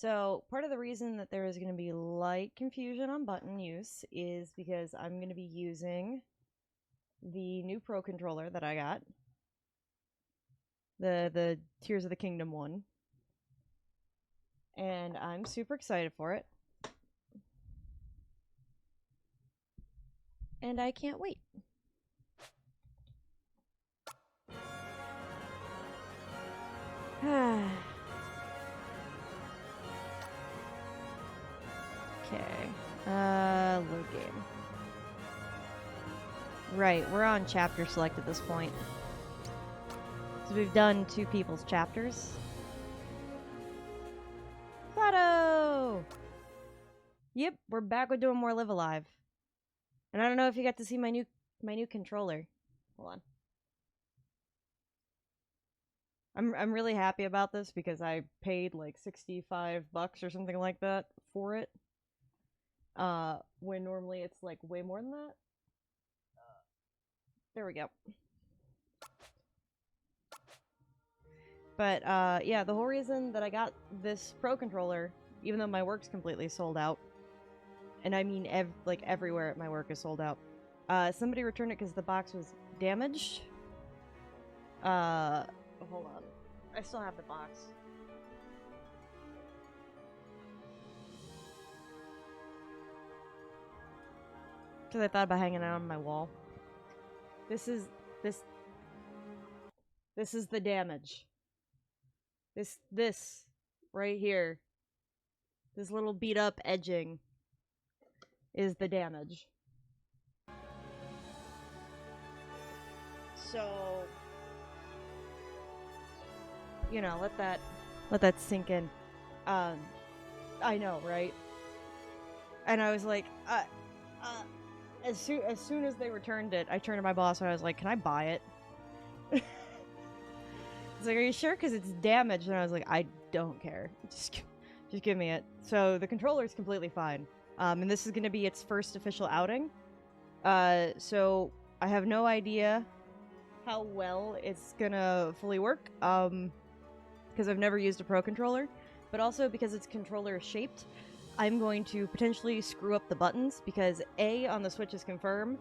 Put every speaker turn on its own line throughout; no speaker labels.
So part of the reason that there is going to be light confusion on button use is because I'm going to be using the new Pro controller that I got. The Tears of the Kingdom one. And I'm super excited for it. And I can't wait. Okay. Load game. Right, we're on chapter select at this point. So we've done two people's chapters. Photo! Yep, we're back with doing more Live-A-Live. And I don't know if you got to see my new controller. Hold on. I'm really happy about this because I paid like $65 or something like that for it. When normally it's like way more than that. There we go. But yeah, the whole reason that I got this Pro controller, even though my work's completely sold out, and I mean like everywhere at my work is sold out, somebody returned it because the box was damaged. Hold on. I still have the box. Because I thought about hanging it on my wall. This is the damage. This right here. This little beat up edging is the damage. So, you know, let that sink in. I know, right? And I was like, as soon as they returned it, I turned to my boss and I was like, "Can I buy it?" He's like, "Are you sure? Because it's damaged." And I was like, "I don't care. Just give me it." So the controller is completely fine. And this is going to be its first official outing. So I have no idea how well it's gonna fully work. Because I've never used a Pro controller, but also because it's controller shaped, I'm going to potentially screw up the buttons because A on the Switch is confirmed,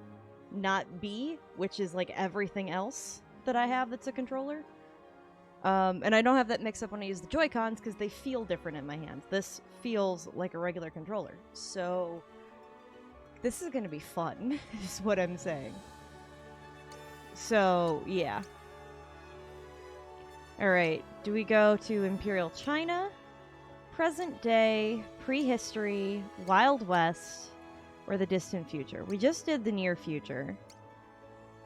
not B, which is like everything else that I have that's a controller. And I don't have that mix up when I use the Joy-Cons because they feel different in my hands. This feels like a regular controller. So this is going to be fun, is what I'm saying. So, yeah. Alright, do we go to Imperial China, present day, prehistory, Wild West, or the distant future? We just did the near future.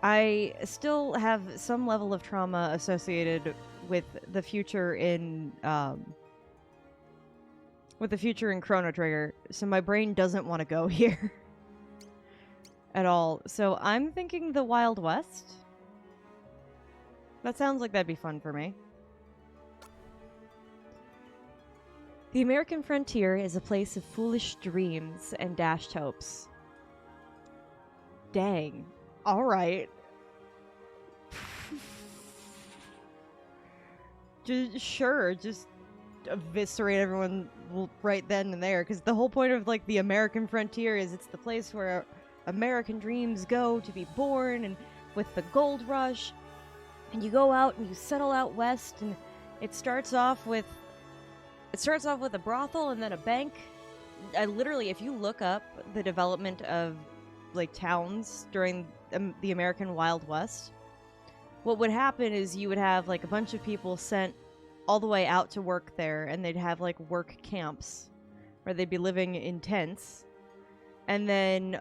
I still have some level of trauma associated with the future in Chrono Trigger, so my brain doesn't want to go here at all. So I'm thinking the Wild West. That sounds like that'd be fun for me. The American frontier is a place of foolish dreams and dashed hopes. Dang. Alright. Sure, just eviscerate everyone right then and there, because the whole point of, like, the American frontier is it's the place where American dreams go to be born, and with the gold rush, and you go out and you settle out west, and it starts off with a brothel and then a bank. Literally, if you look up the development of, like, towns during the American Wild West, what would happen is you would have, like, a bunch of people sent all the way out to work there, and they'd have, like, work camps where they'd be living in tents. And then,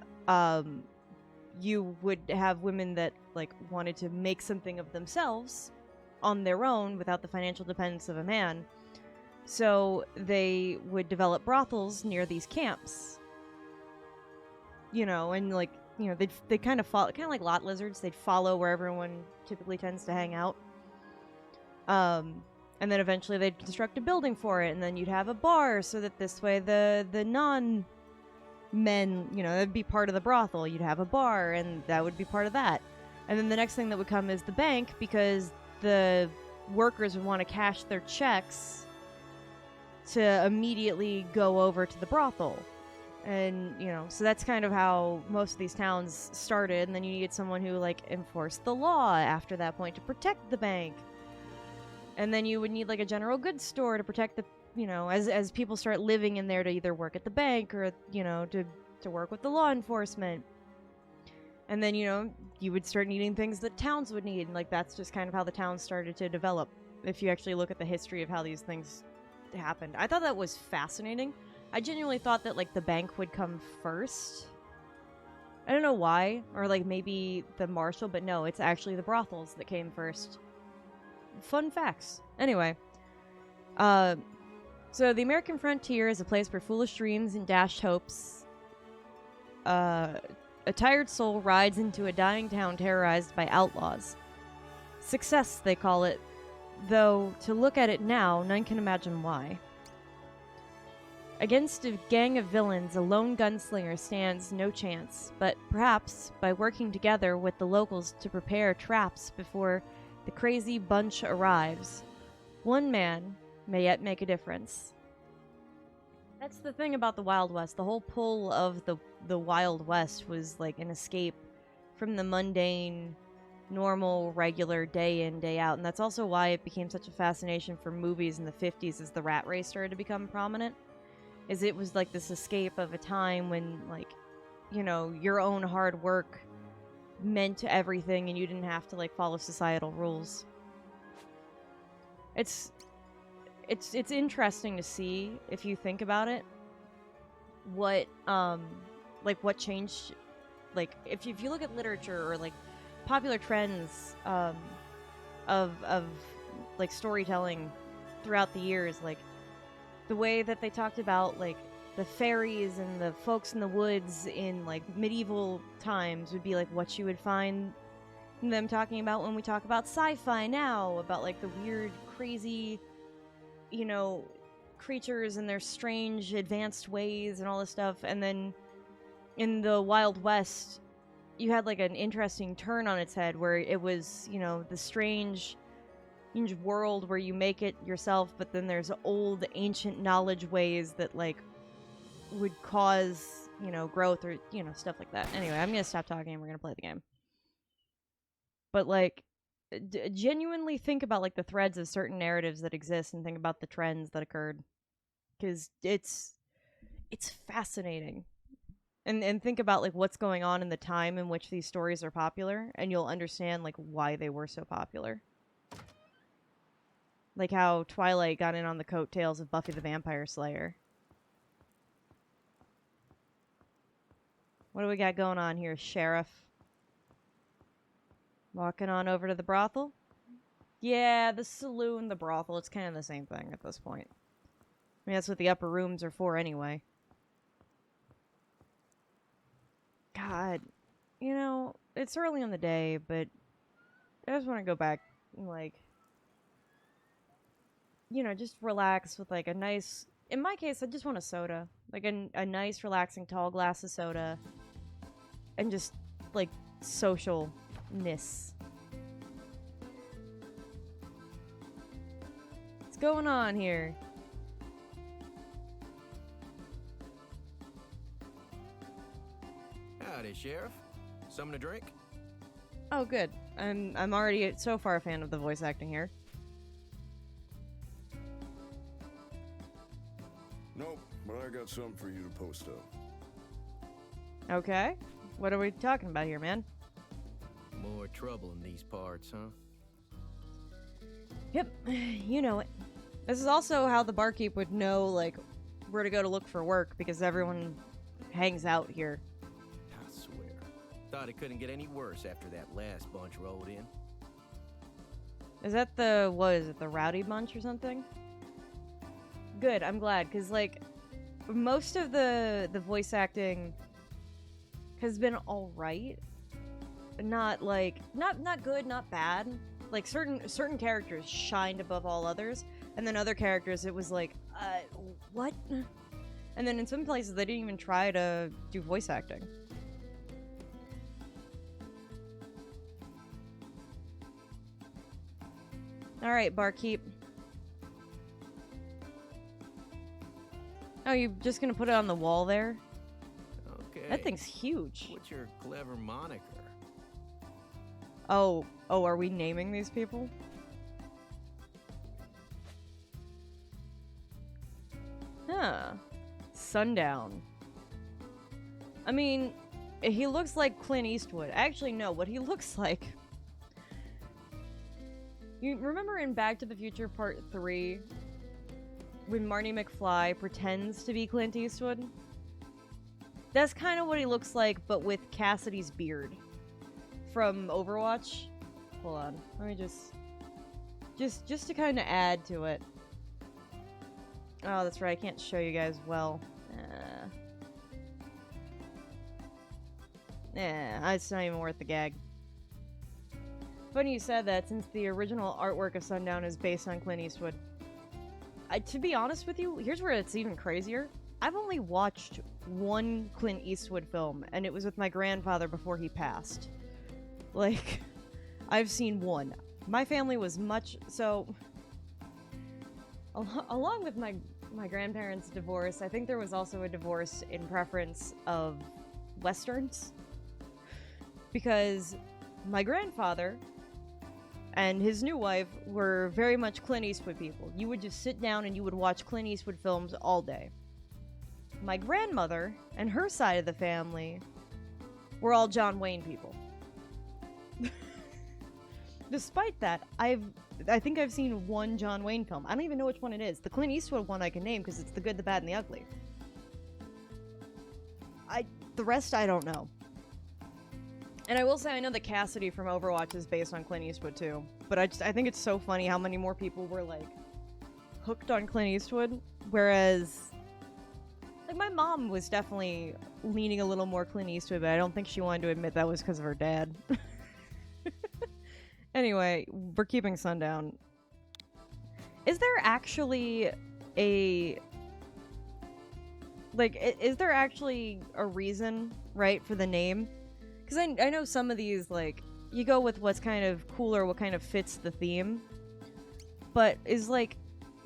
you would have women that, like, wanted to make something of themselves on their own without the financial dependence of a man. So they would develop brothels near these camps. You know, and, like, you know, they kind of follow, kind of like lot lizards. They'd follow where everyone typically tends to hang out. And then eventually they'd construct a building for it, and then you'd have a bar so that this way the non-men, you know, that'd be part of the brothel. You'd have a bar, and that would be part of that. And then the next thing that would come is the bank, because the workers would want to cash their checks to immediately go over to the brothel. And, you know, so that's kind of how most of these towns started. And then you needed someone who, like, enforced the law after that point to protect the bank. And then you would need, like, a general goods store to protect the, you know, as people start living in there to either work at the bank or, you know, to work with the law enforcement. And then, you know, you would start needing things that towns would need. And, like, that's just kind of how the towns started to develop, if you actually look at the history of how these things happened. I thought that was fascinating. I genuinely thought that, like, the bank would come first. I don't know why, or, like, maybe the marshal, but no, it's actually the brothels that came first. Fun facts. Anyway, so the American frontier is a place for foolish dreams and dashed hopes. A tired soul rides into a dying town terrorized by outlaws. Success, they call it, though to look at it now, none can imagine why. Against a gang of villains, a lone gunslinger stands no chance, but perhaps by working together with the locals to prepare traps before the crazy bunch arrives, one man may yet make a difference. That's the thing about the Wild West. The whole pull of the Wild West was like an escape from the mundane, normal, regular day in, day out. And that's also why it became such a fascination for movies in the 50s as the rat race started to become prominent. Is it was like this escape of a time when, like, you know, your own hard work meant everything and you didn't have to, like, follow societal rules. It's interesting to see, if you think about it, what what changed, like, if you look at literature or, like, popular trends of like storytelling throughout the years, like the way that they talked about, like, the fairies and the folks in the woods in, like, medieval times would be, like, what you would find them talking about when we talk about sci-fi now, about, like, the weird, crazy, you know, creatures and their strange, advanced ways and all this stuff. And then in the Wild West, you had, like, an interesting turn on its head where it was, you know, the strange world where you make it yourself, but then there's old ancient knowledge ways that, like, would cause, you know, growth or, you know, stuff like that. Anyway, I'm gonna stop talking and we're gonna play the game. But, like, genuinely think about, like, the threads of certain narratives that exist and think about the trends that occurred, because it's fascinating. And think about, like, what's going on in the time in which these stories are popular, and you'll understand, like, why they were so popular. Like how Twilight got in on the coattails of Buffy the Vampire Slayer. What do we got going on here, Sheriff? Walking on over to the brothel? Yeah, the saloon, the brothel, it's kind of the same thing at this point. I mean, that's what the upper rooms are for anyway. God, you know, it's early in the day, but I just want to go back and, like, you know, just relax with, like, a nice... In my case, I just want a soda. Like, a nice, relaxing, tall glass of soda. And just, like, socialness. What's going on here?
Howdy, Sheriff. Something to drink?
Oh, good. I'm already so far a fan of the voice acting here.
Nope, but I got something for you to post up.
Okay. What are we talking about here, man?
More trouble in these parts, huh?
Yep, you know it. This is also how the barkeep would know, like, where to go to look for work, because everyone hangs out here.
I swear. Thought it couldn't get any worse after that last bunch rolled in.
Is that the, what is it, the Rowdy Bunch or something? Good, I'm glad, because, like, most of the voice acting has been alright. Not, like, not good, not bad. Like, certain characters shined above all others, and then other characters, it was like, what? And then in some places, they didn't even try to do voice acting. Alright, barkeep. Oh, you just gonna put it on the wall there?
Okay.
That thing's huge.
What's your clever moniker?
Oh, are we naming these people? Huh. Sundown. I mean, he looks like Clint Eastwood. Actually, no, what he looks like... You remember in Back to the Future Part 3, when Marty McFly pretends to be Clint Eastwood? That's kind of what he looks like, but with Cassidy's beard. From Overwatch. Hold on, let me just to kind of add to it. Oh, that's right, I can't show you guys well. It's not even worth the gag. Funny you said that, since the original artwork of Sundown is based on Clint Eastwood. To be honest with you, here's where it's even crazier. I've only watched one Clint Eastwood film, and it was with my grandfather before he passed. Like, I've seen one. My family was much... So, along with my grandparents' divorce, I think there was also a divorce in preference of Westerns. Because my grandfather and his new wife were very much Clint Eastwood people. You would just sit down and you would watch Clint Eastwood films all day. My grandmother and her side of the family were all John Wayne people. Despite that, I think I've seen one John Wayne film. I don't even know which one it is. The Clint Eastwood one I can name because it's The Good, the Bad, and the Ugly. The rest I don't know. And I will say I know that Cassidy from Overwatch is based on Clint Eastwood too. But I think it's so funny how many more people were like hooked on Clint Eastwood, whereas like my mom was definitely leaning a little more Clint Eastwood, but I don't think she wanted to admit that was because of her dad. Anyway, we're keeping Sundown. Is there actually a... Like, is there actually a reason, right, for the name? Because I know some of these, like, you go with what's kind of cooler, what kind of fits the theme. But is, like,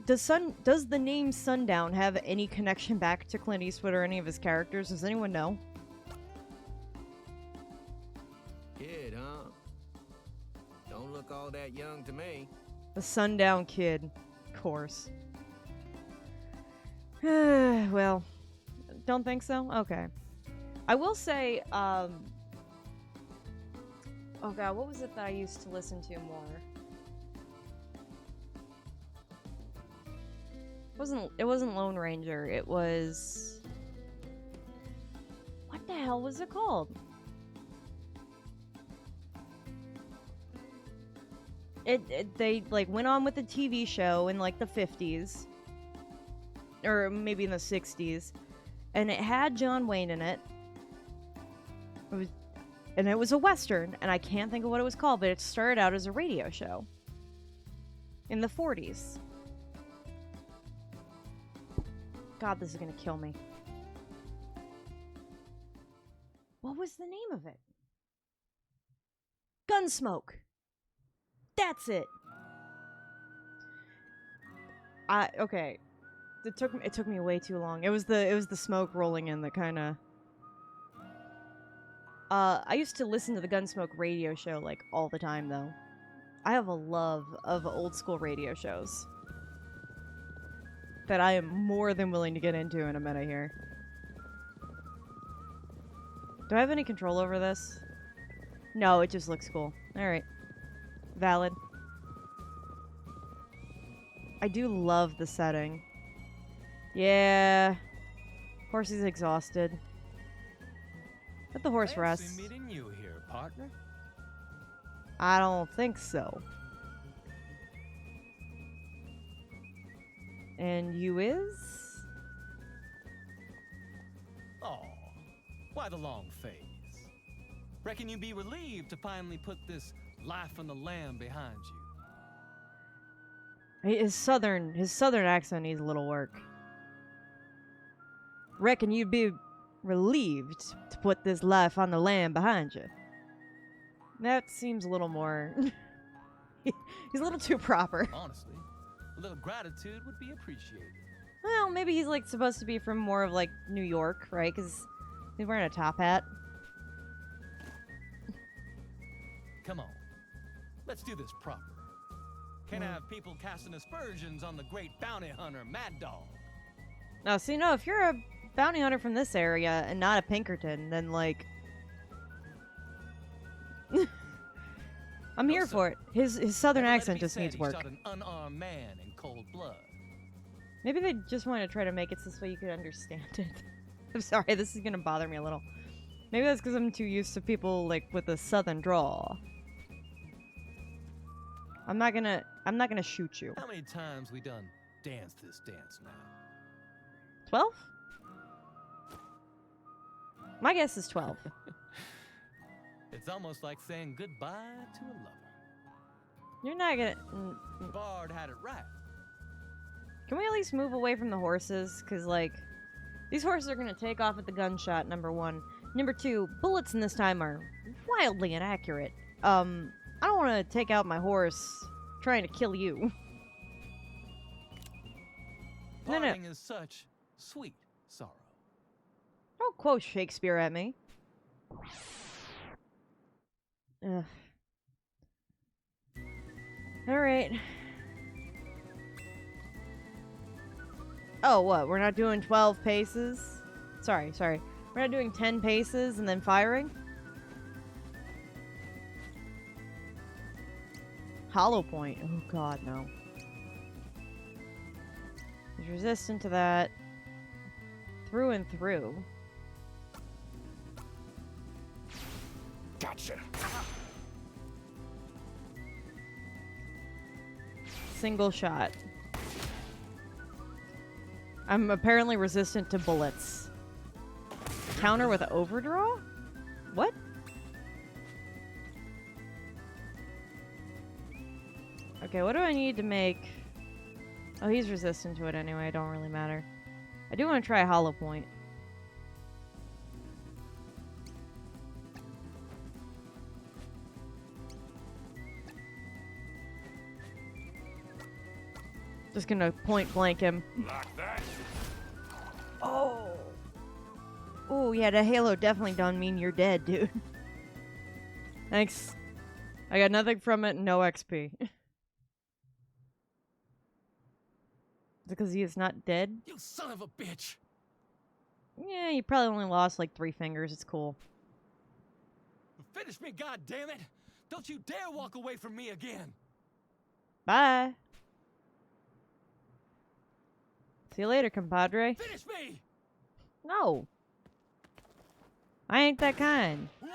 does the name Sundown have any connection back to Clint Eastwood or any of his characters? Does anyone know?
Kid, huh? Don't look all that young to me.
The Sundown Kid, of course. Well, don't think so? Okay. I will say, oh god, what was it that I used to listen to more? It wasn't Lone Ranger, it was... What the hell was it called? They, like, went on with the TV show in, like, the 50s. Or maybe in the 60s. And it had John Wayne in it. It was a Western, and I can't think of what it was called, but it started out as a radio show. In the 40s. God, this is gonna kill me. What was the name of it? Gunsmoke! That's it! Okay. It took me way too long. It was the smoke rolling in that kinda... I used to listen to the Gunsmoke radio show, like, all the time, though. I have a love of old school radio shows that I am more than willing to get into in a minute here. Do I have any control over this? No, it just looks cool. Alright. Valid. I do love the setting. Yeah. Horsey's exhausted. Let the horse rest.
Fancy meeting you here, partner.
I don't think so. And you is?
Oh, why the long face? Reckon you be relieved to finally put this life on the lam behind you.
His southern accent needs a little work. Reckon you'd be relieved to put this life on the lam behind you. That seems a little more... He's a little too proper.
Honestly, a little gratitude would be appreciated.
Well, maybe he's like supposed to be from more of like New York, right? Because he's wearing a top hat.
Come on. Let's do this proper. Can't have people casting aspersions on the great bounty hunter, Mad Dog.
Now, see, no, if you're a bounty hunter from this area and not a Pinkerton, then like, I'm here for it. His southern
Never let it
accent
be
just
said
needs
he
work.
shot an unarmed man in cold blood.
Maybe they just want to try to make it so this way you could understand it. I'm sorry, this is gonna bother me a little. Maybe that's because I'm too used to people like with a southern drawl. I'm not gonna shoot you.
How many times we done danced this dance now?
12? My guess is 12.
It's almost like saying goodbye to a lover.
You're not gonna.
Bard had it right.
Can we at least move away from the horses? Because, like, these horses are gonna take off at the gunshot, number one. Number two, bullets in this time are wildly inaccurate. I don't want to take out my horse trying to kill you. No.
Parting is such sweet sorrow.
Don't quote Shakespeare at me. Ugh. Alright. Oh, what? We're not doing 12 paces? Sorry. We're not doing 10 paces and then firing? Hollow point. Oh god, no. He's resistant to that. Through and through.
Gotcha.
Single shot. I'm apparently resistant to bullets. Counter with overdraw? What? Okay, what do I need to make? Oh, he's resistant to it anyway. It don't really matter. I do want to try hollow point. Just gonna point blank him.
Like that.
Oh. Oh, yeah, the halo definitely don't mean you're dead, dude. Thanks. I got nothing from it, no XP. Is it because he is not dead?
You son of a bitch!
Yeah, you probably only lost like 3 fingers. It's cool.
Finish me, goddammit! Don't you dare walk away from me again!
Bye. See you later, compadre.
Finish me!
No. I ain't that kind.
Whoa!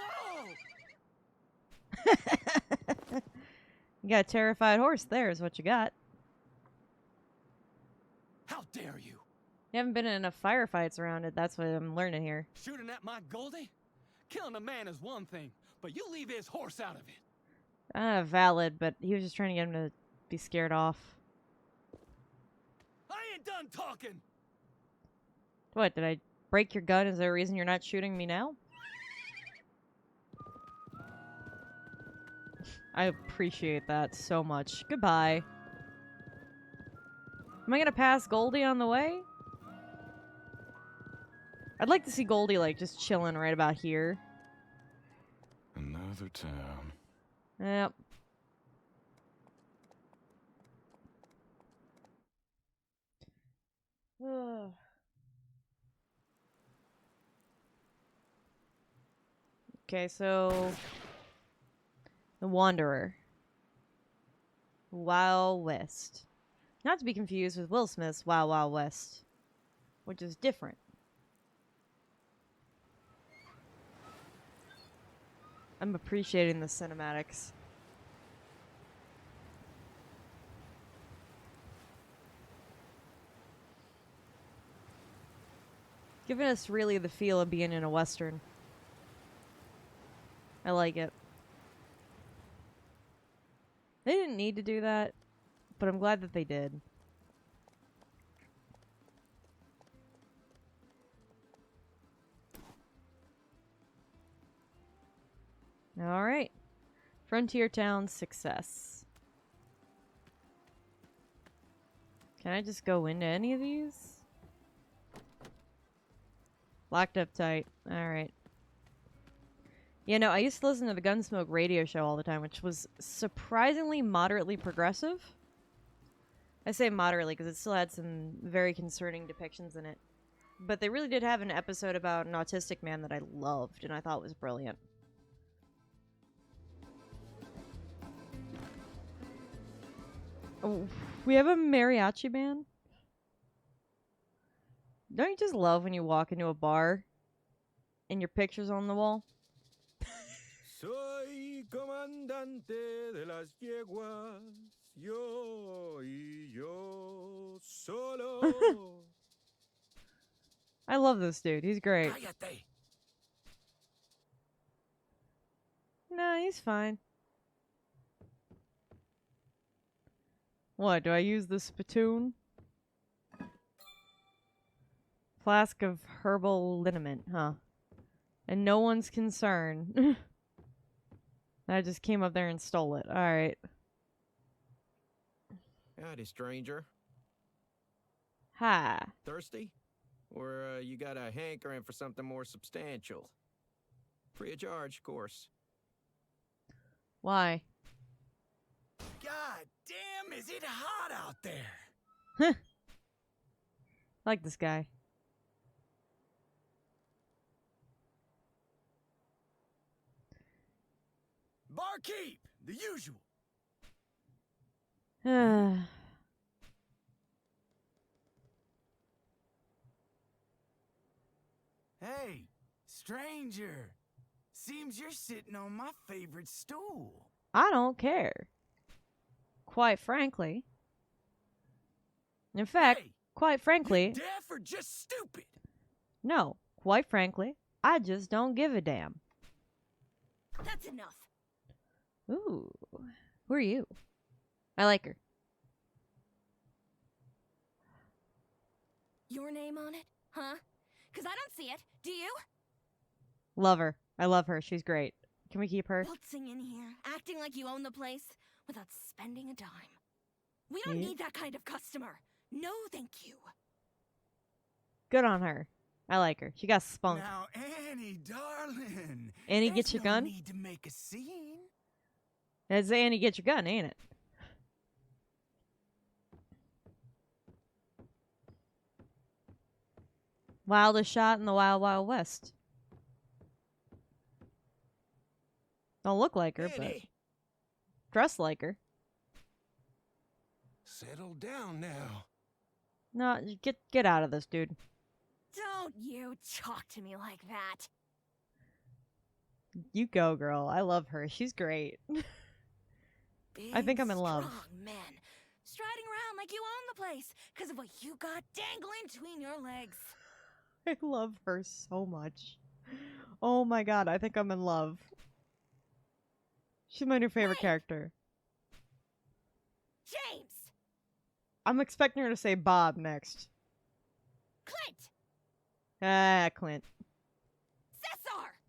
You got a terrified horse there is what you got.
How dare you!
You haven't been in enough firefights around it. That's what I'm learning here.
Shooting at my Goldie? Killing a man is one thing, but you leave his horse out of it.
Valid, but he was just trying to get him to be scared off.
I ain't done talking!
What, did I break your gun? Is there a reason you're not shooting me now? I appreciate that so much. Goodbye. Am I gonna pass Goldie on the way? I'd like to see Goldie, like, just chilling right about here.
Another town.
Yep. Okay, so... The Wanderer. Wild West. Not to be confused with Will Smith's Wild Wild West, which is different. I'm appreciating the cinematics. Giving us really the feel of being in a Western. I like it. They didn't need to do that, but I'm glad that they did. Alright. Frontier Town success. Can I just go into any of these? Locked up tight. Alright. Yeah, no, I used to listen to the Gunsmoke radio show all the time, which was surprisingly moderately progressive. I say moderately because it still had some very concerning depictions in it. But they really did have an episode about an autistic man that I loved and I thought was brilliant. Oh, we have a mariachi band? Don't you just love when you walk into a bar and your picture's on the wall?
Soy comandante de las yeguas, yo solo.
I love this dude. He's great.
Cállate.
No, he's fine. What, do I use the spittoon? Flask of herbal liniment, huh? And no one's concern. I just came up there and stole it. Alright.
Howdy, stranger.
Hi.
Thirsty? Or you got a hankering for something more substantial? Free of charge, of course.
Why?
God damn, is it hot out there?
I like this guy.
Barkeep, the usual. Hey, stranger. Seems you're sitting on my favorite stool.
I don't care. Quite frankly. In fact,
Hey,
quite frankly,
you deaf or just stupid?
no. Quite frankly, I just don't give a damn.
That's enough.
Ooh. Who are you? I like her.
Your name on it, huh? 'Cause I don't see it. Do you?
Love her. I love her. She's great. Can we keep her?
Waltzing in here, acting like you own the place without spending a dime. We don't
Yeah.
need that kind of customer. No, thank you.
Good on her. I like her. She got spunk.
Now, Annie, darling.
Annie,
there's
get your
no
gun?
need to make a scene.
That's Annie, get your gun, ain't it? Wildest shot in the Wild Wild West. Don't look like her, but
Annie,
dress like her.
Settle down now.
No, get out of this, dude.
Don't you talk to me like that.
You go, girl. I love her. She's great. I think
Big,
I'm in love.
strong men striding around like you own the place 'cause of what you got dangling between your legs.
I love her so much. Oh my god, I think I'm in love. She's my new favorite
Wait.
character.
James!
I'm expecting her to say Bob next.
Clint!
Ah, Clint.
Cesar!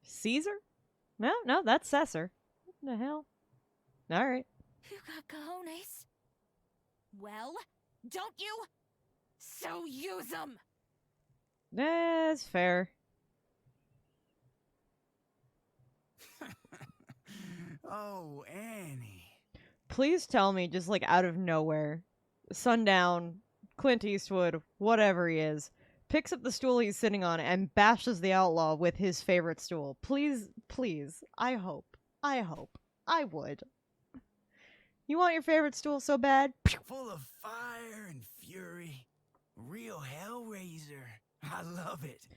Caesar? No, that's Cesar. What the hell? Alright.
You got cojones? Well, don't you? So use them!
That's fair.
Oh, Annie.
Please tell me, just like out of nowhere, Sundown, Clint Eastwood, whatever he is, picks up the stool he's sitting on and bashes the outlaw with his favorite stool. Please, please. I hope. I would. You want your favorite stool so bad?
Full of fire and fury. Real Hellraiser. I love it.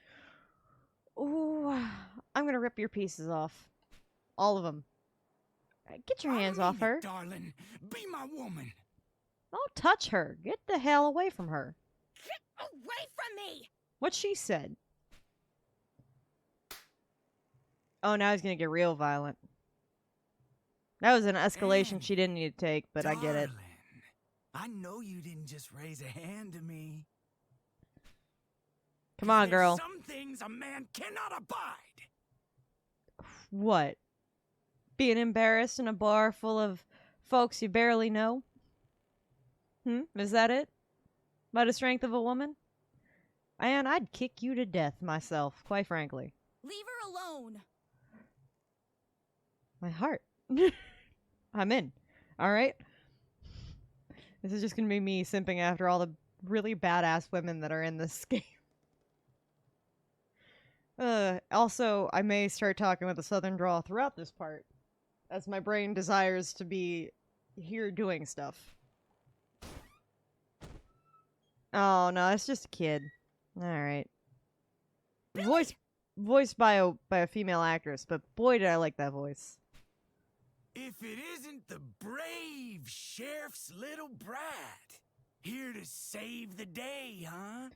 Ooh, I'm gonna rip your pieces off. All of them. Get your hands off her.
Darling, be my woman.
Don't touch her. Get the hell away from her.
Get away from me!
What she said. Oh, now he's gonna get real violent. That was an escalation
Annie,
she didn't need to take, but I get it.
Darling, I know you didn't just raise a hand to me.
Come on,
There's
girl.
Some things a man cannot abide.
What? Being embarrassed in a bar full of folks you barely know? Is that it? By the strength of a woman? And I'd kick you to death myself, quite frankly.
Leave her alone.
My heart. I'm in. Alright? This is just gonna be me simping after all the really badass women that are in this game. Also, I may start talking with a southern drawl throughout this part, as my brain desires to be here doing stuff. Oh no, it's just a kid. Alright. Voiced by a female actress, but boy did I like that voice.
If it isn't the brave sheriff's little brat, here to save the day, huh?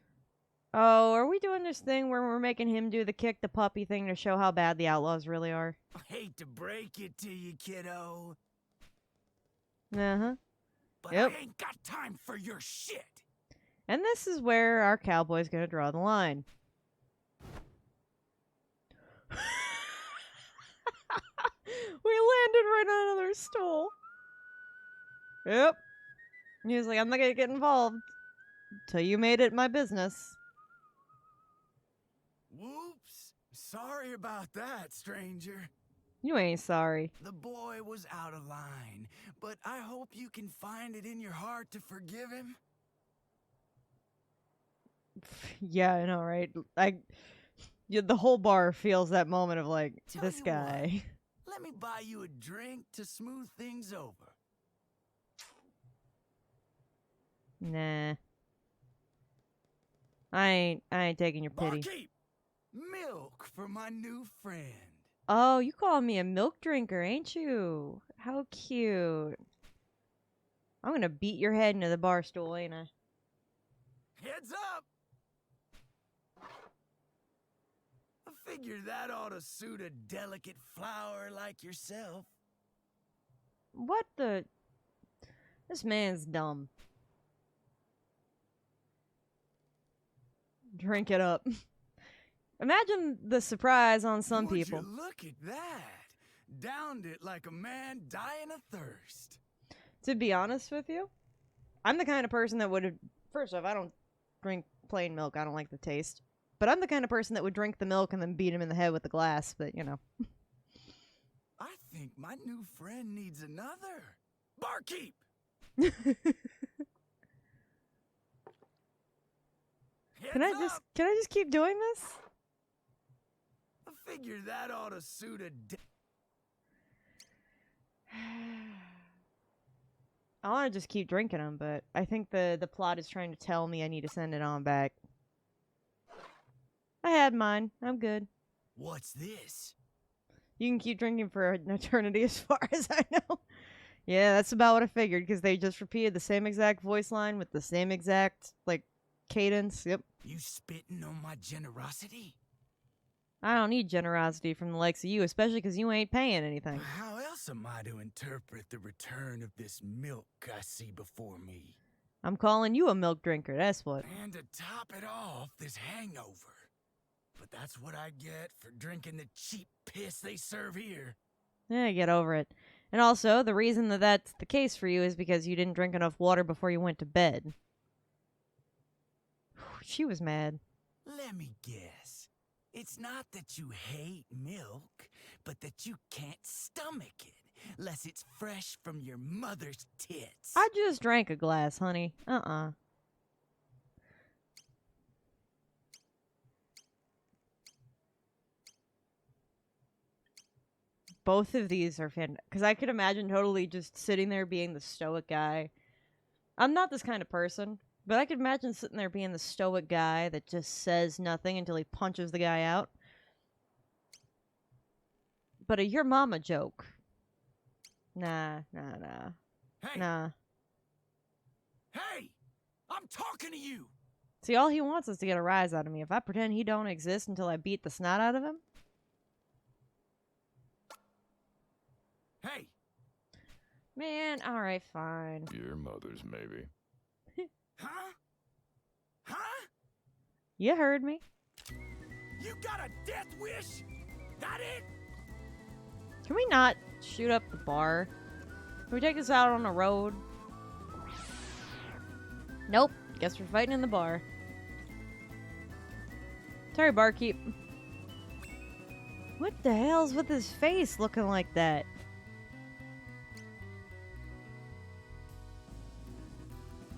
Oh, are we doing this thing where we're making him do the kick the puppy thing to show how bad the outlaws really are?
I hate to break it to you, kiddo,
Uh-huh.
but
Yep.
I ain't got time for your shit.
And this is where our cowboy's gonna draw the line. We landed right on another stool. Yep. He was like, I'm not gonna get involved till you made it my business.
Whoops. Sorry about that, stranger.
You ain't sorry.
The boy was out of line, but I hope you can find it in your heart to forgive him.
Yeah, I know, right? The whole bar feels that moment of like,
Tell
this
you
guy.
Let me buy you a drink to smooth things over.
Nah. I ain't taking your pity.
Barkeep, milk for my new friend.
Oh, you call me a milk drinker, ain't you? How cute. I'm gonna beat your head into the bar stool, ain't I?
Heads up! I figure that ought to suit a delicate flower like yourself.
What the? This man's dumb. Drink it up. Imagine the surprise on some
Would
people.
You look at that. Downed it like a man dying of thirst.
To be honest with you, I'm the kind of person that would. First off, I don't drink plain milk. I don't like the taste. But I'm the kind of person that would drink the milk and then beat him in the head with the glass. But, you know.
I think my new friend needs another. Barkeep!
Can I just keep doing this?
I figure that ought to suit a
I want to just keep drinking them, but I think the plot is trying to tell me I need to send it on back. I had mine. I'm good.
What's this?
You can keep drinking for an eternity as far as I know. Yeah, that's about what I figured, because they just repeated the same exact voice line with the same exact, like, cadence. Yep.
You spitting on my generosity?
I don't need generosity from the likes of you, especially because you ain't paying anything.
How else am I to interpret the return of this milk I see before me?
I'm calling you a milk drinker, that's what.
And to top it off, this hangover. But that's what I get for drinking the cheap piss they serve here.
Yeah, get over it. And also, the reason that that's the case for you is because you didn't drink enough water before you went to bed. She was mad.
Let me guess. It's not that you hate milk, but that you can't stomach it, unless it's fresh from your mother's tits.
I just drank a glass, honey. Both of these are fantastic. Because I could imagine totally just sitting there being the stoic guy. I'm not this kind of person, but I could imagine sitting there being the stoic guy that just says nothing until he punches the guy out. But a your mama joke. Nah.
Hey!
Nah.
Hey! I'm talking to you!
See, all he wants is to get a rise out of me. If I pretend he don't exist until I beat the snot out of him.
Hey!
Man, alright, fine.
Your mother's, maybe.
Huh? Huh?
You heard me.
You got a death wish? That it?
Can we not shoot up the bar? Can we take this out on the road? Nope. Guess we're fighting in the bar. Sorry, barkeep. What the hell's with his face looking like that?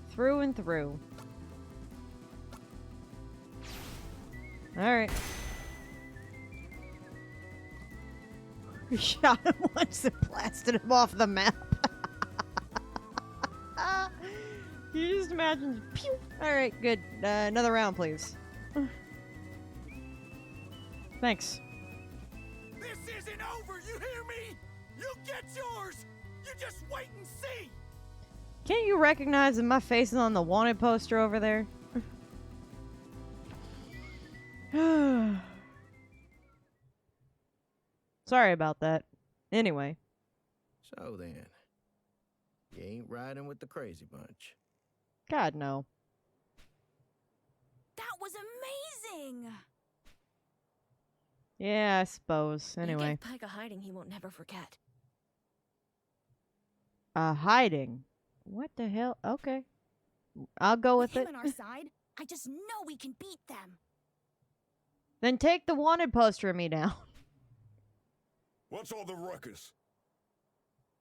Through and through. Alright. We shot him once and blasted him off the map. You just imagine. Pew! Alright, good. Another round, please. Thanks.
This isn't over, you hear me? You get yours! You just wait and see!
Can't you recognize that my face is on the wanted poster over there? Sorry about that. Anyway.
So then, you ain't riding with the crazy bunch.
God, no.
That was amazing!
Yeah, I suppose.
You
Anyway.
gave Pike a hiding he won't never forget.
Hiding. What the hell? Okay. I'll go with
him
it.
on our side, I just know we can beat them.
Then take the wanted poster of me down.
What's all the ruckus?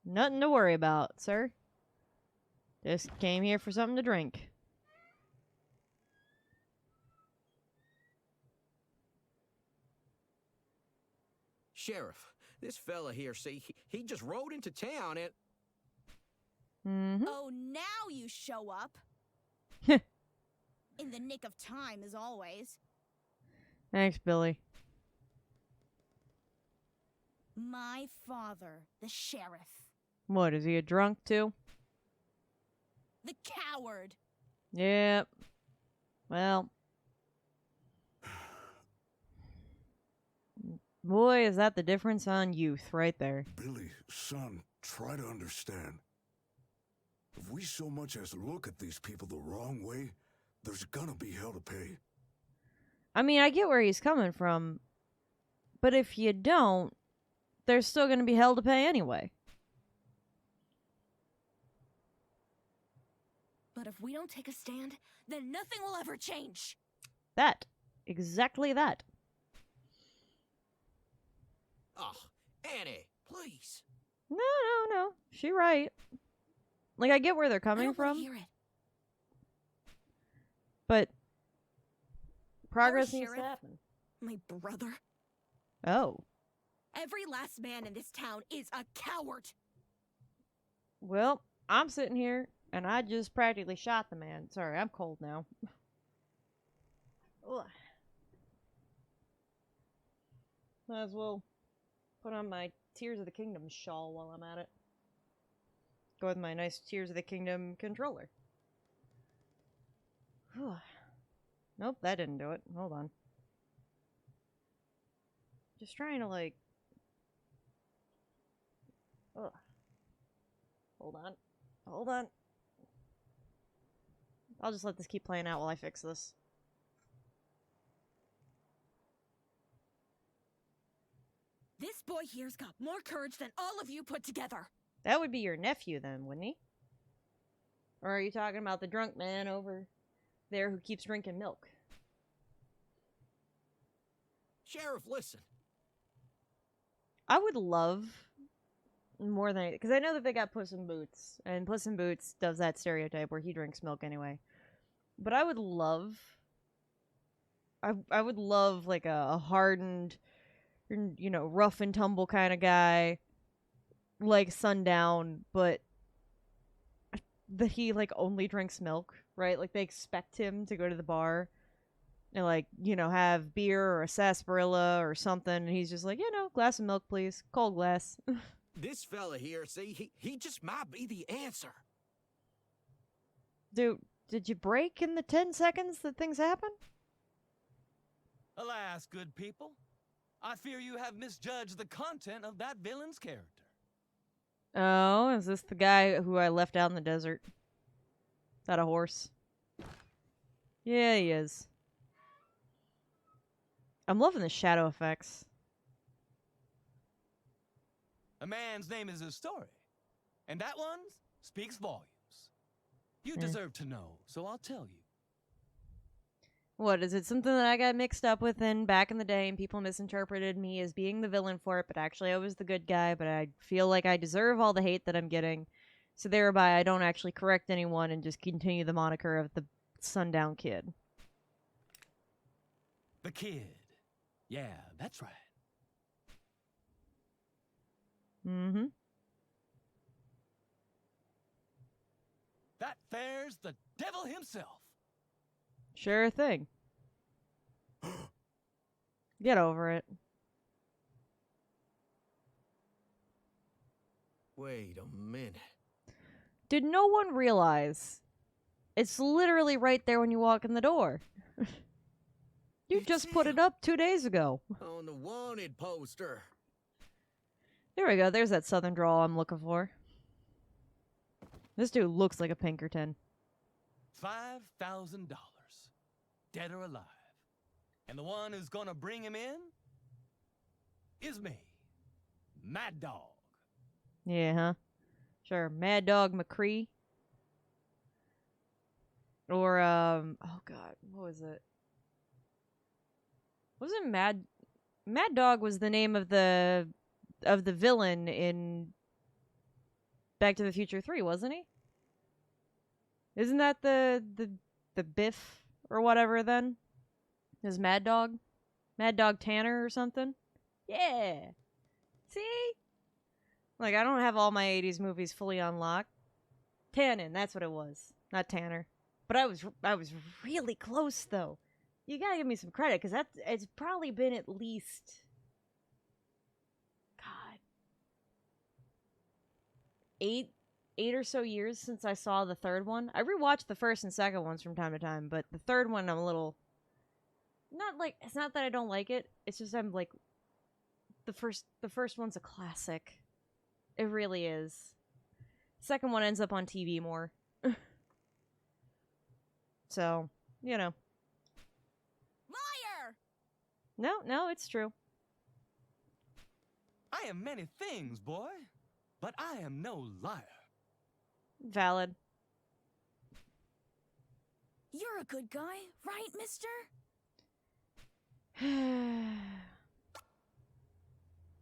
Nothing to worry about, sir. Just came here for something to drink.
Sheriff, this fella here, see, he just rode into town and...
Mm-hmm.
Oh, now you show up. In the nick of time, as always.
Thanks, Billy.
My father, the sheriff.
What, is he a drunk too?
The coward.
Yep. Well. Boy, is that the difference on youth right there.
Billy, son, try to understand. If we so much as look at these people the wrong way, there's gonna be hell to pay.
I mean, I get where he's coming from, but if you don't, there's still gonna be hell to pay anyway.
But if we don't take a stand, then nothing will ever change.
That. Exactly that.
Oh, Annie, please.
No. She right. Like, I get where they're
I
coming
don't wanna
from,
hear it.
but progress
Our
needs to
sheriff?
happen.
My brother.
Oh.
Every last man in this town is a coward.
Well, I'm sitting here, and I just practically shot the man. Sorry, I'm cold now. Ugh. Might as well put on my Tears of the Kingdom shawl while I'm at it. Go with my nice Tears of the Kingdom controller. Nope, that didn't do it. Hold on. Just trying to, like... Ugh. Hold on. I'll just let this keep playing out while I fix this.
This boy here's got more courage than all of you put together.
That would be your nephew then, wouldn't he? Or are you talking about the drunk man over there who keeps drinking milk?
Sheriff, listen.
I would love more than because I know that they got Puss in Boots, and Puss in Boots does that stereotype where he drinks milk anyway. But I would love, I would love like a hardened, you know, rough and tumble kind of guy, like Sundown, but that he like only drinks milk, right? Like they expect him to go to the bar and like, you know, have beer or a sarsaparilla or something, and he's just like, you know, glass of milk, please, cold glass.
This fella here, see, he just might be the answer.
Dude, did you break in the 10 seconds that things happen?
Alas, good people, I fear you have misjudged the content of that villain's character.
Oh, is this the guy who I left out in the desert? Is that a horse? Yeah, he is. I'm loving the shadow effects.
A man's name is his story, and that one speaks volumes. You
Hmm.
deserve to know, so I'll tell you.
What, is it something that I got mixed up with in back in the day and people misinterpreted me as being the villain for it, but actually I was the good guy, but I feel like I deserve all the hate that I'm getting, so thereby I don't actually correct anyone and just continue the moniker of the Sundown Kid.
The kid. Yeah, that's right.
Mm-hmm.
That there's the devil himself.
Sure thing. Get over it.
Wait a minute.
Did no one realize? It's literally right there when you walk in the door. You
It's
just put
him.
it up 2 days ago.
On the wanted poster.
There we go. There's that southern drawl I'm looking for. This dude looks like a Pinkerton.
$5,000. Dead or alive. And the one who's gonna bring him in is me. Mad Dog.
Yeah, huh? Sure. Mad Dog McCree. Or, oh god, what was it? Wasn't Mad Dog was the name of the villain in Back to the Future 3, wasn't he? Isn't that the Biff or whatever then? Is Mad Dog? Mad Dog Tanner or something? Yeah. See? Like, I don't have all my 80s movies fully unlocked. Tannen, that's what it was. Not Tanner. But I was really close though. You gotta give me some credit, because it's probably been at least, God, eight or so years since I saw the third one. I rewatched the first and second ones from time to time, but the third one I'm a little, it's not that I don't like it, it's just I'm like, the first one's a classic. It really is. Second one ends up on TV more. So, you know.
Liar!
No, it's true.
I am many things, boy, but I am no liar.
Valid.
You're a good guy, right, mister?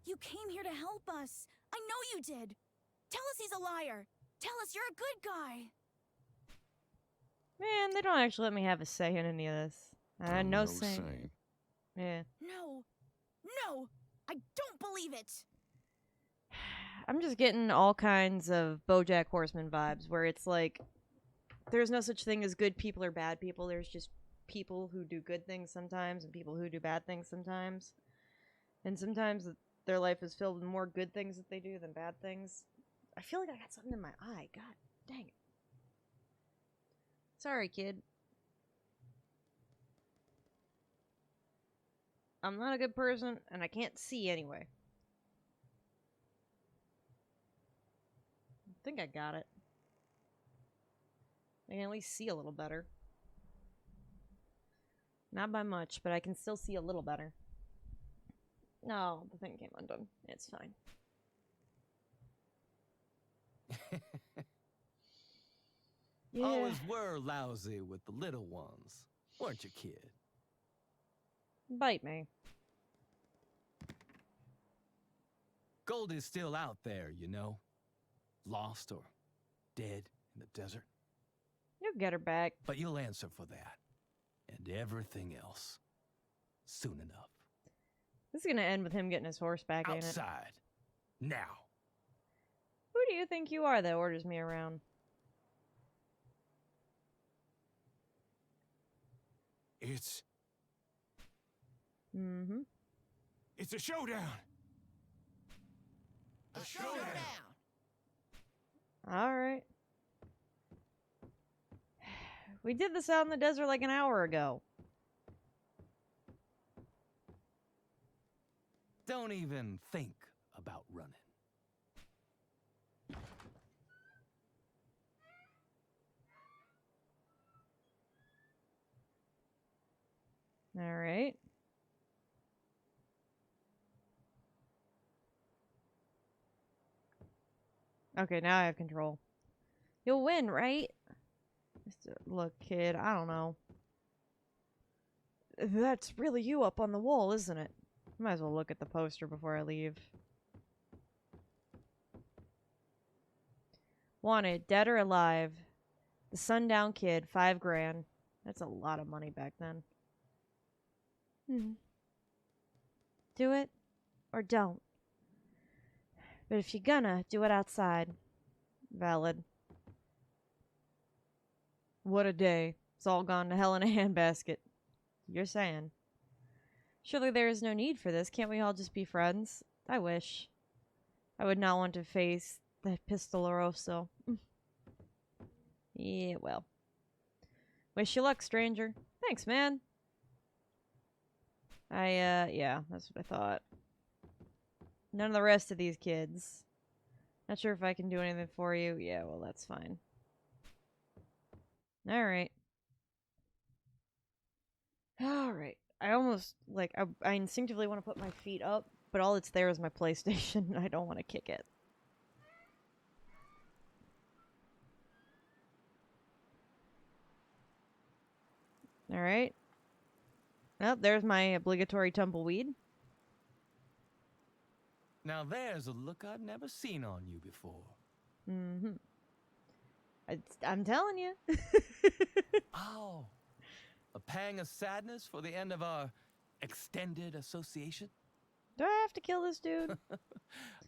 You came here to help us. I know you did. Tell us he's a liar. Tell us you're a good guy.
Man, they don't actually let me have a say in any of this. No say. Yeah.
No, I don't believe it.
I'm just getting all kinds of BoJack Horseman vibes, where it's like, there's no such thing as good people or bad people. There's just people who do good things sometimes and people who do bad things sometimes. And sometimes their life is filled with more good things that they do than bad things. I feel like I got something in my eye. God dang it. Sorry, kid. I'm not a good person, and I can't see anyway. I think I got it. I can at least see a little better. Not by much, but I can still see a little better. No, the thing came undone. It's fine. Yeah.
Always were lousy with the little ones, weren't you, kid?
Bite me.
Goldie's still out there, you know. Lost or dead in the desert.
You'll get her back.
But you'll answer for that. And everything else. Soon enough.
This is gonna end with him getting his horse back, ain't it?
Outside. Now.
Who do you think you are that orders me around?
It's
Mm-hmm.
a showdown.
A showdown.
Alright. We did this out in the desert like an hour ago.
Don't even think about running.
Alright. Okay, now I have control. You'll win, right? Look, kid, I don't know. That's really you up on the wall, isn't it? Might as well look at the poster before I leave. Wanted, dead or alive. The Sundown Kid, $5,000. That's a lot of money back then. Do it or don't. But if you're gonna, do it outside. Valid. What a day. It's all gone to hell in a handbasket. You're saying. Surely there is no need for this. Can't we all just be friends? I wish. I would not want to face that pistoloroso. Yeah, well. Wish you luck, stranger. Thanks, man. Yeah, that's what I thought. None of the rest of these kids. Not sure if I can do anything for you. Yeah, well, that's fine. Alright. Alright. I almost, like, I instinctively want to put my feet up, but all that's there is my PlayStation, and I don't want to kick it. Alright. Oh, there's my obligatory tumbleweed.
Now there's a look I've never seen on you before.
Mm-hmm. I'm telling you.
Oh, a pang of sadness for the end of our extended association?
Do I have to kill this dude?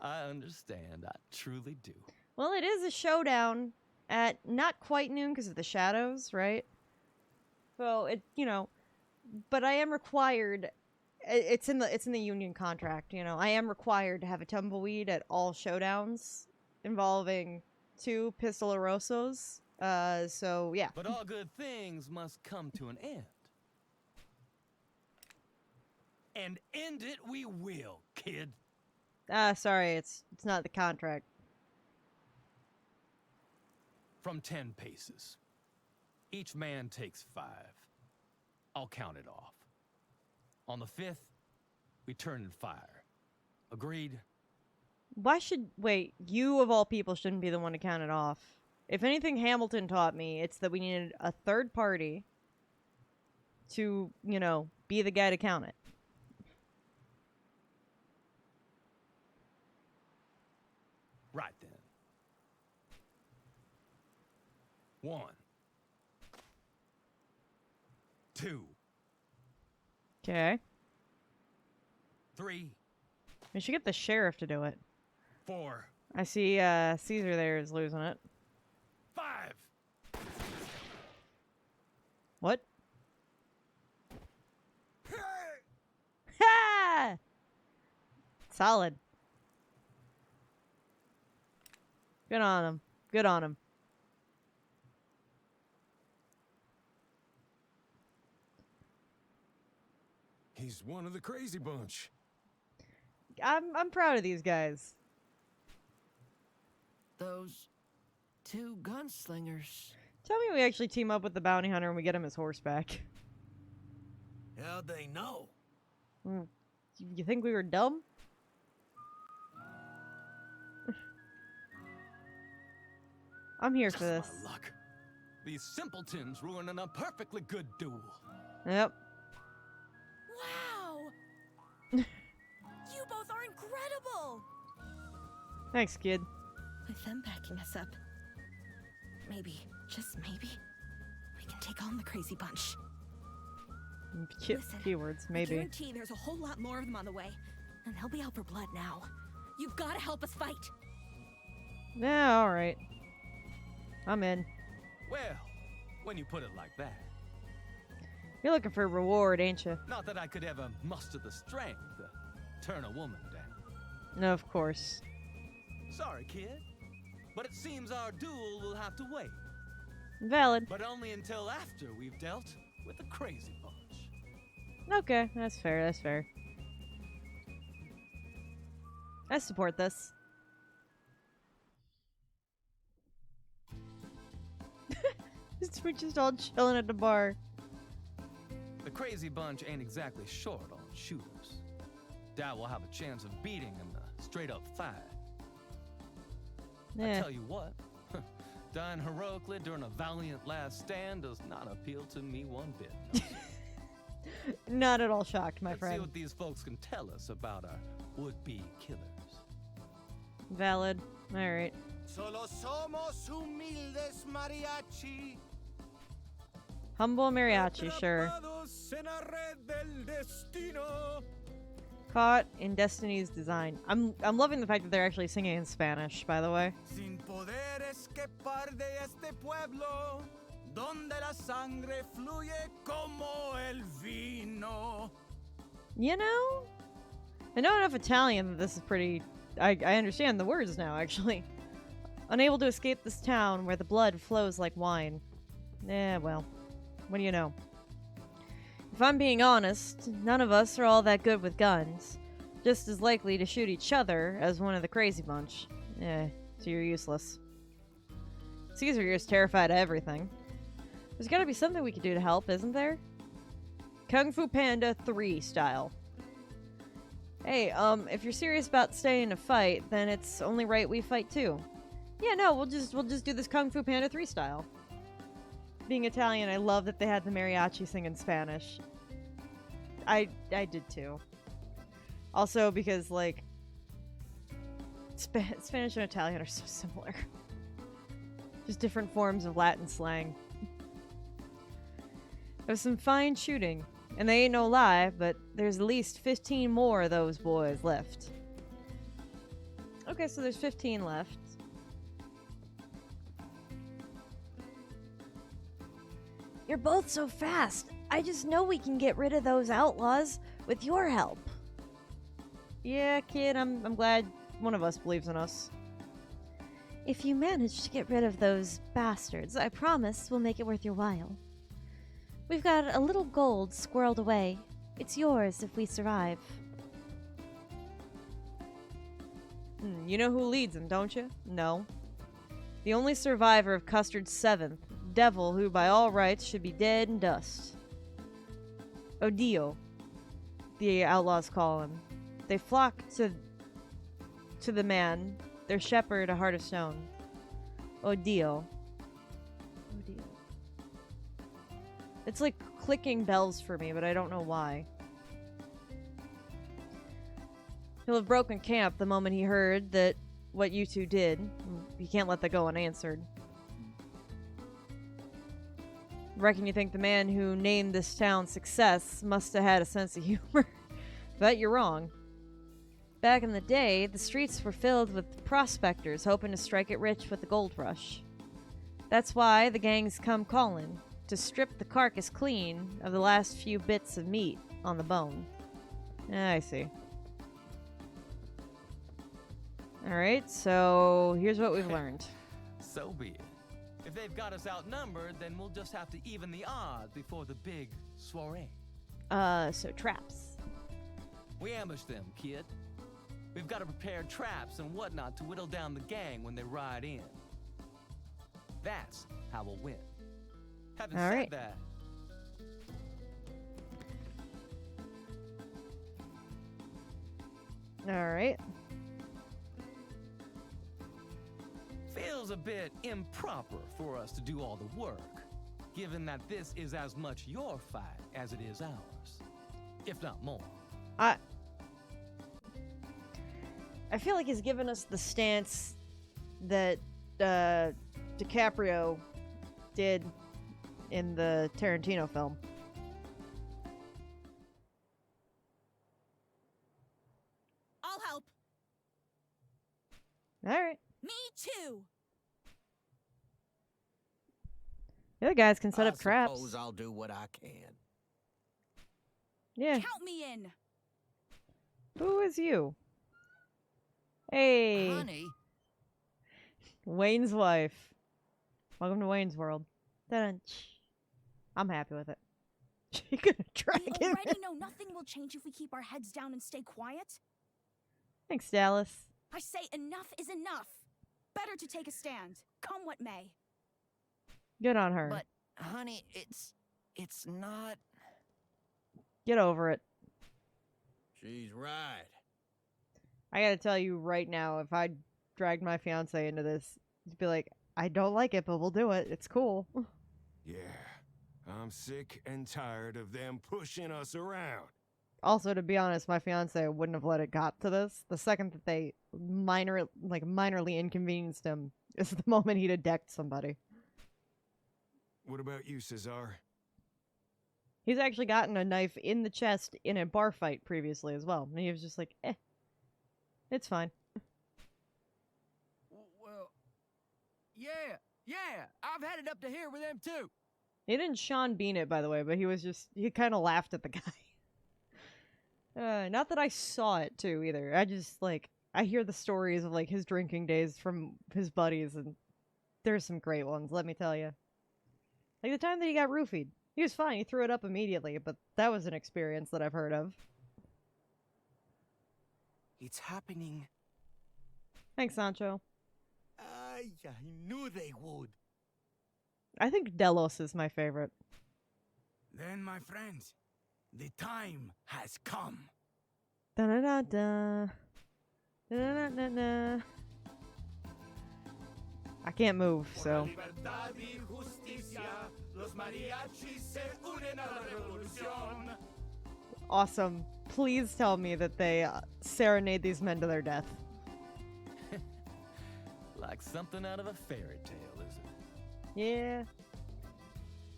I understand. I truly do.
Well, it is a showdown at not quite noon because of the shadows, right? So but I am required. It's in the union contract, I am required to have a tumbleweed at all showdowns involving 2 pistolorosos. So yeah.
But all good things must come to an end. And end it we will, kid.
Sorry, it's not the contract.
From 10 paces. Each man takes 5. I'll count it off. On the 5th, we turn and fire. Agreed?
Wait, you of all people shouldn't be the one to count it off. If anything Hamilton taught me, it's that we needed a third party to, be the guy to count it.
Right then. 1. 2.
Okay.
3.
We should get the sheriff to do it.
4.
I see Caesar there is losing it.
5.
What? Ha! Solid. Good on him. Good on him.
He's one of the crazy bunch.
I'm proud of these guys.
Those 2 gunslingers.
Tell me we actually team up with the bounty hunter and we get him his horse back.
How'd they know?
You think we were dumb? I'm here for this.
My luck. These simpletons ruining a perfectly good duel.
Yep.
Wow! You both are incredible!
Thanks, kid.
With them backing us up, maybe, just maybe, we can take on the crazy bunch.
Listen, keywords,
I
maybe.
guarantee there's a whole lot more of them on the way, and they'll be out for blood now. You've got to help us fight.
Yeah, alright. I'm in.
Well, when you put it like that.
You're looking for a reward, ain't you?
Not that I could ever muster the strength to turn a woman down.
No, of course.
Sorry, kid. But it seems our duel will have to wait.
Valid.
But only until after we've dealt with the crazy bunch.
Okay, that's fair, that's fair. I support this. We're just all chilling at the bar.
The crazy bunch ain't exactly short on shooters. Doubt we'll have a chance of beating in the straight-up fight. I
Yeah.
tell you what, dying heroically during a valiant last stand does not appeal to me one bit.
Not at all shocked, my
Let's see
friend.
what these folks can tell us about our would-be killers.
Valid. Alright.
Solo somos humildes mariachi.
Humble mariachi, sure.
Atrapados en la red del destino.
Caught in Destiny's design. I'm loving the fact that they're actually singing in Spanish, by the way.
Sin poder escapar de este pueblo, donde la sangre fluye como el vino.
You know? I know enough Italian that this is pretty... I understand the words now, actually. Unable to escape this town where the blood flows like wine. Eh, well. What do you know? If I'm being honest, none of us are all that good with guns. Just as likely to shoot each other as one of the crazy bunch. So you're useless. Caesar here is terrified of everything. There's gotta be something we could do to help, isn't there? Kung Fu Panda 3 style. Hey, if you're serious about staying to fight, then it's only right we fight too. Yeah, no, we'll just do this Kung Fu Panda 3 style. Being Italian, I love that they had the mariachi sing in Spanish. I did too. Also because, like, Spanish and Italian are so similar. Just different forms of Latin slang. There's some fine shooting, and they ain't no lie, but there's at least 15 more of those boys left. Okay, so there's 15 left. You're both so fast. I just know we can get rid of those outlaws with your help. Yeah, kid, I'm glad one of us believes in us. If you manage to get rid of those bastards, I promise we'll make it worth your while. We've got a little gold squirreled away. It's yours if we survive. You know who leads them, don't you? No. The only survivor of Custard's 7th, Devil, who by all rights should be dead and dust. Odio, the outlaws call him. They flock to the man, their shepherd, a heart of stone. Odio. Odio. It's like clicking bells for me, but I don't know why. He'll have broken camp the moment he heard that what you two did. You can't let that go unanswered. Reckon you think the man who named this town Success must have had a sense of humor. But you're wrong. Back in the day, the streets were filled with prospectors hoping to strike it rich with the gold rush. That's why the gangs come calling, to strip the carcass clean of the last few bits of meat on the bone. I see. Alright, so here's what we've learned.
So be it. If they've got us outnumbered, then we'll just have to even the odds before the big soiree.
So traps.
We ambush them, kid. We've got to prepare traps and whatnot to whittle down the gang when they ride in. That's how we'll win. Having
All
said
right.
that,
Alright.
feels a bit improper for us to do all the work, given that this is as much your fight as it is ours, if not more.
I feel like he's given us the stance that DiCaprio did in the Tarantino film.
I'll help.
Alright.
Me too.
The other guys can set
I
up traps.
suppose I'll do what I can.
Yeah.
Count me in.
Who is you? Hey.
Honey,
Wayne's wife. Welcome to Wayne's World. Dun-dun. I'm happy with it. She gonna drag
We
him.
already know nothing will change if we keep our heads down and stay quiet.
Thanks, Dallas.
I say enough is enough. Better to take a stand, come what may.
Good on her.
but honey, it's not.
Get over it.
She's right.
I gotta tell you right now, if I dragged my fiance into this, he'd be like, I don't like it, but we'll do it. It's cool.
Yeah, I'm sick and tired of them pushing us around.
Also, to be honest, my fiance wouldn't have let it got to this. The second that they minorly inconvenienced him is the moment he'd have decked somebody.
What about you, Cesar?
He's actually gotten a knife in the chest in a bar fight previously as well. And he was just like, it's fine.
Well, yeah, I've had it up to here with them too.
He didn't Sean Bean it, by the way, but he kind of laughed at the guy. Not that I saw it too either. I just I hear the stories of his drinking days from his buddies, and there's some great ones, let me tell you. Like the time that he got roofied. He was fine, he threw it up immediately, but that was an experience that I've heard of.
It's happening.
Thanks, Sancho.
I knew they would.
I think Delos is my favorite.
Then, my friends, the time has come.
Da-da-da-da. Da-da-da-da-da. I can't move, so... Awesome. Please tell me that they serenade these men to their death.
Like something out of a fairy tale, isn't it?
Yeah.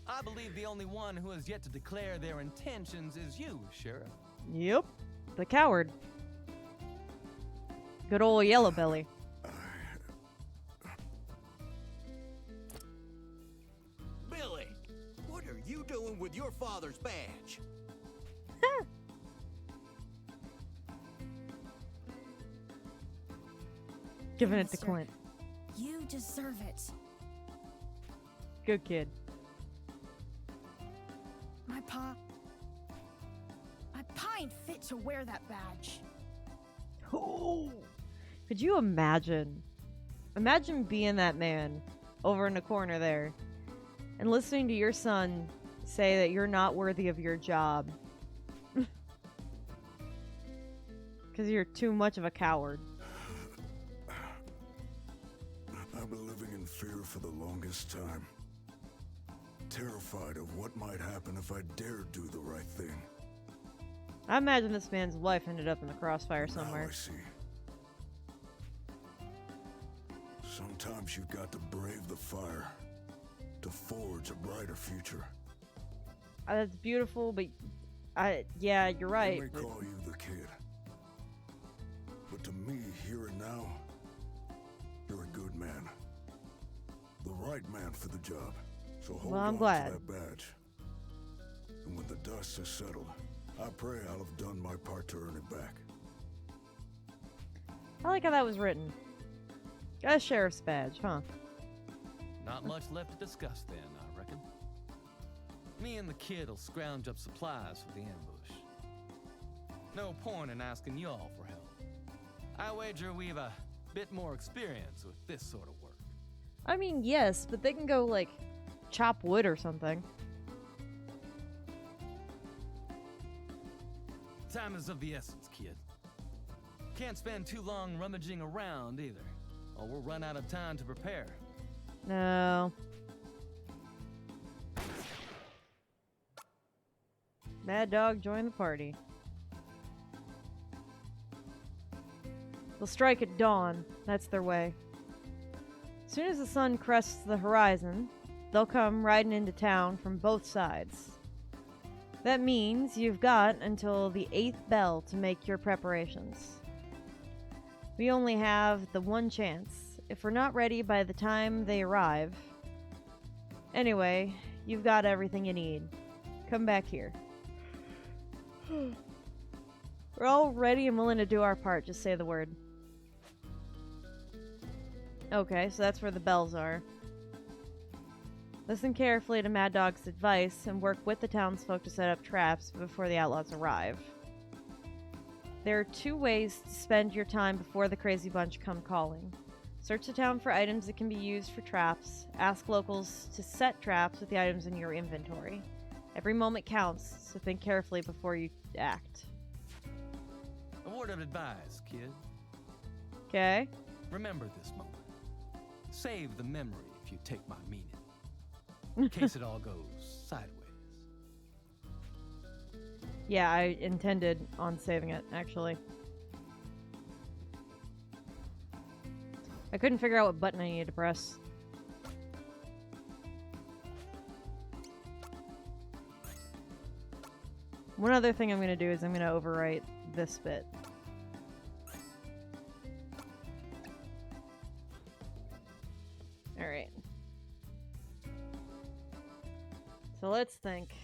I believe the only one who has yet to declare their intentions is you, Sheriff.
Yep. The coward. Good old Yellow Belly.
Billy, what are you doing with your father's badge?
Giving it to
Mister,
Clint.
You deserve it.
Good kid.
My pa ain't fit to wear that badge.
Oh. Could you imagine? Imagine being that man over in the corner there and listening to your son say that you're not worthy of your job. Because you're too much of a coward.
I've been living in fear for the longest time. Terrified of what might happen if I dared do the right thing.
I imagine this man's wife ended up in the crossfire
Now
somewhere.
I see. Sometimes you've got to brave the fire to forge a brighter future.
That's beautiful, but yeah, you're right.
They may call you the kid, but to me, here and now, you're a good man. The right man for the job. So hold
Well, I'm
on
glad.
to that badge. And when the dust has settled, I pray I'll have done my part to earn it back.
I like how that was written. Got a sheriff's badge, huh?
Not much left to discuss then, I reckon. Me and the kid'll scrounge up supplies for the ambush. No point in asking y'all for help. I wager we've a bit more experience with this sort of work.
I mean, yes, but they can go, chop wood or something.
Time is of the essence, kid. Can't spend too long rummaging around either, or we'll run out of time to prepare.
No. Mad Dog joined the party. They'll strike at dawn. That's their way. As soon as the sun crests the horizon, they'll come riding into town from both sides. That means you've got until the 8th bell to make your preparations. We only have the one chance. If we're not ready by the time they arrive... Anyway, you've got everything you need. Come back here. We're all ready and willing to do our part, just say the word. Okay, so that's where the bells are. Listen carefully to Mad Dog's advice and work with the townsfolk to set up traps before the outlaws arrive. There are 2 ways to spend your time before the crazy bunch come calling. Search the town for items that can be used for traps. Ask locals to set traps with the items in your inventory. Every moment counts, so think carefully before you act.
A word of advice, kid.
Okay?
Remember this moment. Save the memory if you take my meaning. In case it all goes sideways.
Yeah, I intended on saving it, actually. I couldn't figure out what button I needed to press. One other thing I'm going to do is I'm going to overwrite this bit. Alright. So let's think.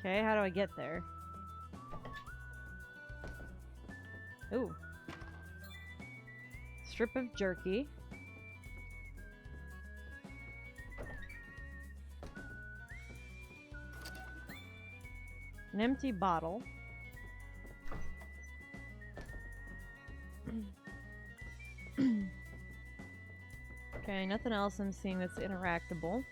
Okay, how do I get there? Ooh. Strip of jerky. An empty bottle. Okay, nothing else I'm seeing that's interactable.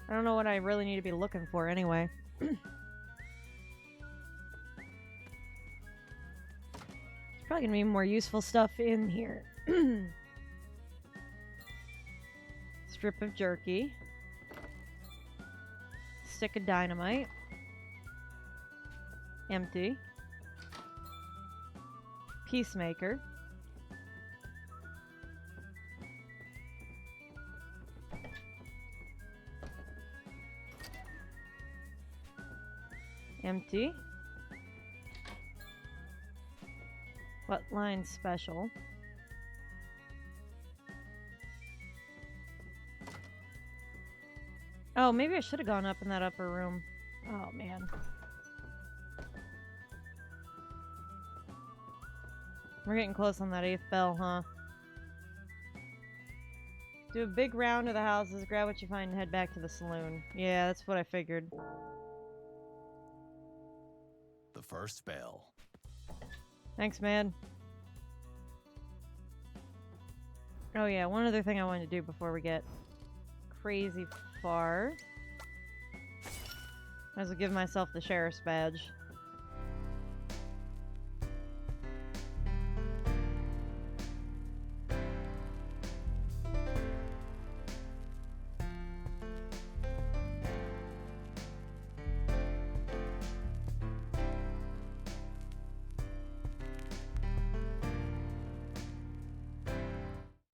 I don't know what I really need to be looking for anyway. There's probably gonna be more useful stuff in here. Strip of jerky. Stick of dynamite. Empty. Peacemaker. Empty. What line special? Oh, maybe I should have gone up in that upper room. Oh, man. We're getting close on that 8th bell, huh? Do a big round of the houses, grab what you find, and head back to the saloon. Yeah, that's what I figured.
The first bell.
Thanks, man. Oh yeah, one other thing I wanted to do before we get crazy far. Might as well give myself the sheriff's badge.